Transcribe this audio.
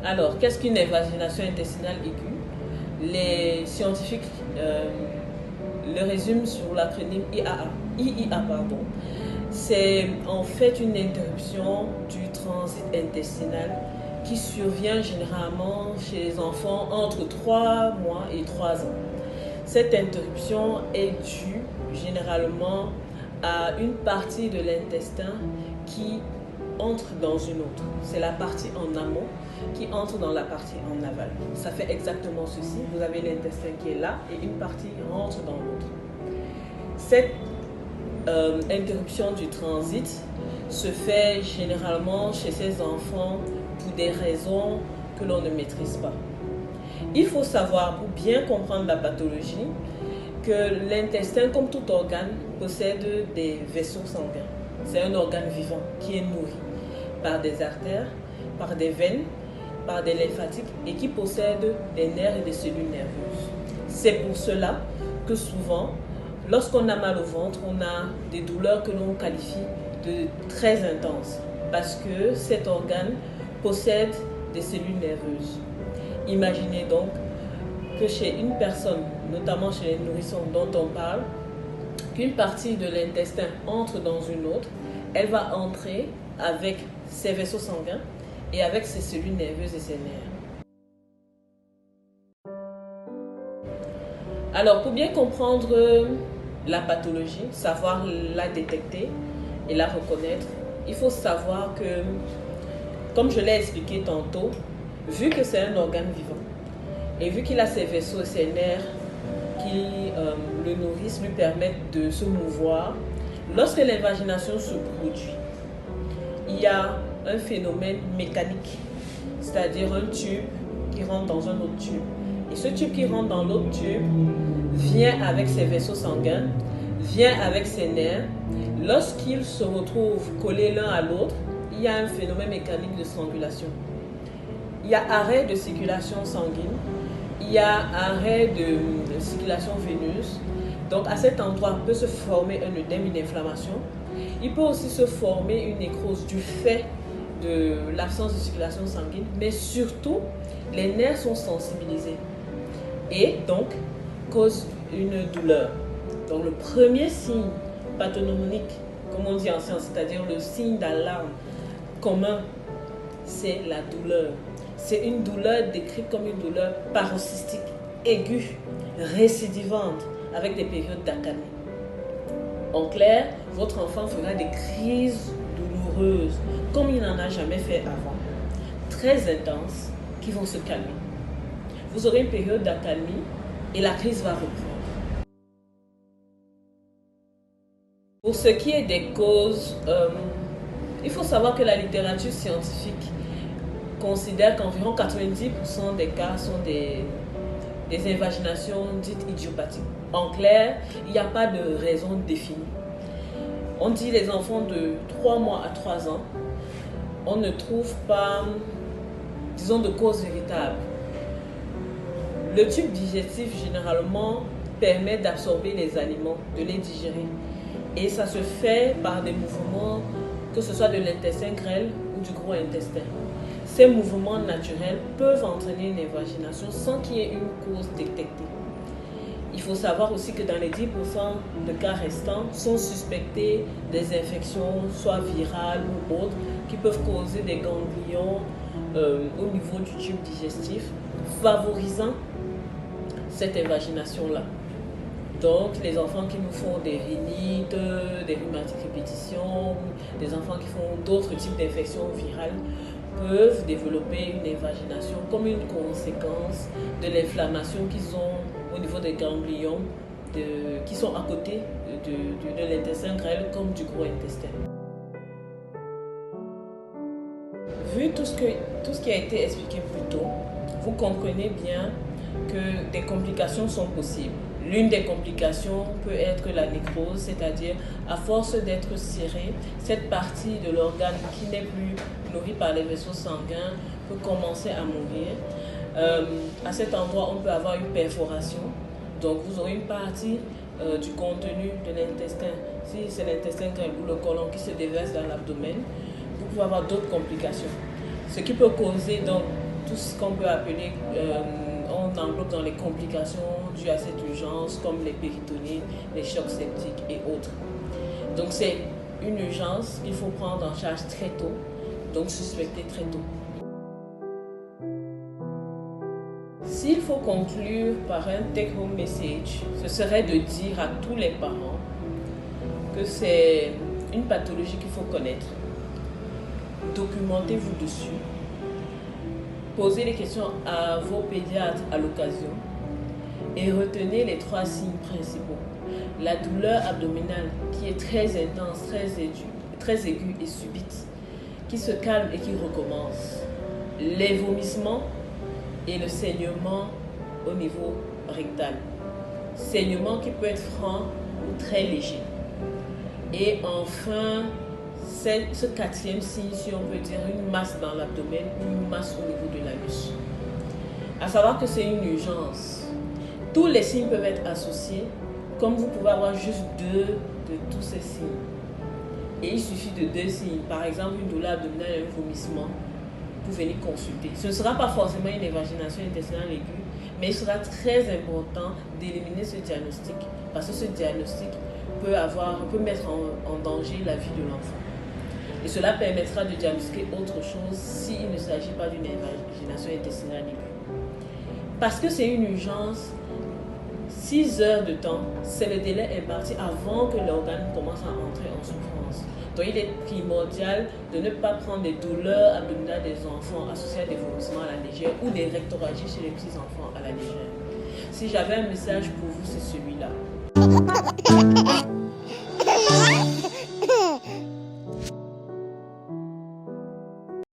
Alors, qu'est-ce qu'une invagination intestinale aiguë? Les scientifiques le résument sur l'acronyme IIA. C'est en fait une interruption du transit intestinal qui survient généralement chez les enfants entre 3 mois et 3 ans. Cette interruption est due généralement à une partie de l'intestin qui entre dans une autre. C'est la partie en amont qui entre dans la partie en aval. Ça fait exactement ceci. Vous avez l'intestin qui est là et une partie rentre dans l'autre. Cette interruption du transit se fait généralement chez ces enfants pour des raisons que l'on ne maîtrise pas. Il faut savoir, pour bien comprendre la pathologie, que l'intestin, comme tout organe, possède des vaisseaux sanguins. C'est un organe vivant qui est nourri par des artères, par des veines, par des lymphatiques et qui possède des nerfs et des cellules nerveuses. C'est pour cela que souvent, lorsqu'on a mal au ventre, on a des douleurs que l'on qualifie de très intenses parce que cet organe possède des cellules nerveuses. Imaginez donc que chez une personne, notamment chez les nourrissons dont on parle, qu'une partie de l'intestin entre dans une autre, elle va entrer avec ses vaisseaux sanguins et avec ses cellules nerveuses et ses nerfs. Alors, pour bien comprendre la pathologie, savoir la détecter et la reconnaître, il faut savoir que, comme je l'ai expliqué tantôt, vu que c'est un organe vivant et vu qu'il a ses vaisseaux et ses nerfs qui le nourrissent, lui permettent de se mouvoir, lorsque l'invagination se produit, il y a un phénomène mécanique, c'est-à-dire un tube qui rentre dans un autre tube. Et ce tube qui rentre dans l'autre tube vient avec ses vaisseaux sanguins, vient avec ses nerfs. Lorsqu'ils se retrouvent collés l'un à l'autre, il y a un phénomène mécanique de strangulation. Il y a arrêt de circulation sanguine, il y a arrêt de circulation veineuse. Donc à cet endroit peut se former un œdème, une inflammation. Il peut aussi se former une nécrose du fait de l'absence de circulation sanguine, mais surtout les nerfs sont sensibilisés et donc causent une douleur. Donc le premier signe pathognomonique, comme on dit en science, c'est-à-dire le signe d'alarme commun, c'est la douleur. C'est une douleur décrite comme une douleur paroxystique, aiguë, récidivante, avec des périodes d'accalmie. En clair, votre enfant fera des crises douloureuses, comme il n'en a jamais fait avant, très intenses, qui vont se calmer. Vous aurez une période d'accalmie et la crise va reprendre. Pour ce qui est des causes, il faut savoir que la littérature scientifique considère qu'environ 90% des cas sont des invaginations dites idiopathiques. En clair, il n'y a pas de raison définie. On dit les enfants de 3 mois à 3 ans, on ne trouve pas, disons, de cause véritable. Le tube digestif, généralement, permet d'absorber les aliments, de les digérer. Et ça se fait par des mouvements, que ce soit de l'intestin grêle ou du gros intestin. Ces mouvements naturels peuvent entraîner une invagination sans qu'il y ait une cause détectée. Il faut savoir aussi que dans les 10% de cas restants sont suspectés des infections, soit virales ou autres, qui peuvent causer des ganglions au niveau du tube digestif, favorisant cette invagination-là. Donc, les enfants qui nous font des rhinites, des rhumatiques répétitions, des enfants qui font d'autres types d'infections virales, peuvent développer une invagination comme une conséquence de l'inflammation qu'ils ont au niveau des ganglions qui sont à côté de l'intestin grêle comme du gros intestin. Vu tout ce qui a été expliqué plus tôt, vous comprenez bien que des complications sont possibles. L'une des complications peut être la nécrose, c'est-à-dire à force d'être serrée, cette partie de l'organe qui n'est plus nourrie par les vaisseaux sanguins peut commencer à mourir. À cet endroit, on peut avoir une perforation. Donc vous aurez une partie du contenu de l'intestin, si c'est l'intestin grêle ou le côlon qui se déverse dans l'abdomen, vous pouvez avoir d'autres complications. Ce qui peut causer donc tout ce qu'on peut appeler, on englobe dans les complications dues à cette urgence, comme les péritonites, les chocs septiques et autres. Donc c'est une urgence qu'il faut prendre en charge très tôt, donc suspecter très tôt. S'il faut conclure par un take-home message, ce serait de dire à tous les parents que c'est une pathologie qu'il faut connaître. Documentez-vous dessus. Posez les questions à vos pédiatres à l'occasion et retenez les 3 signes principaux. La douleur abdominale qui est très intense, très aiguë et subite, qui se calme et qui recommence. Les vomissements et le saignement au niveau rectal. Saignement qui peut être franc ou très léger. Et enfin, ce 4e signe, si on peut dire, une masse dans l'abdomen ou une masse au niveau de l'anus. À savoir que c'est une urgence. Tous les signes peuvent être associés, comme vous pouvez avoir juste 2 de tous ces signes. Et il suffit de 2 signes, par exemple une douleur abdominale et un vomissement, pour venir consulter. Ce ne sera pas forcément une évagination intestinale aiguë, mais il sera très important d'éliminer ce diagnostic, parce que ce diagnostic peut mettre en danger la vie de l'enfant. Et cela permettra de diagnostiquer autre chose s'il ne s'agit pas d'une évagination intestinale aiguë. Parce que c'est une urgence, 6 heures de temps, c'est le délai imparti avant que l'organe commence à entrer en souffrance. Donc il est primordial de ne pas prendre des douleurs abdominales des enfants associées à des vomissements à la légère ou des rectorragies chez les petits-enfants à la légère. Si j'avais un message pour vous, c'est celui-là.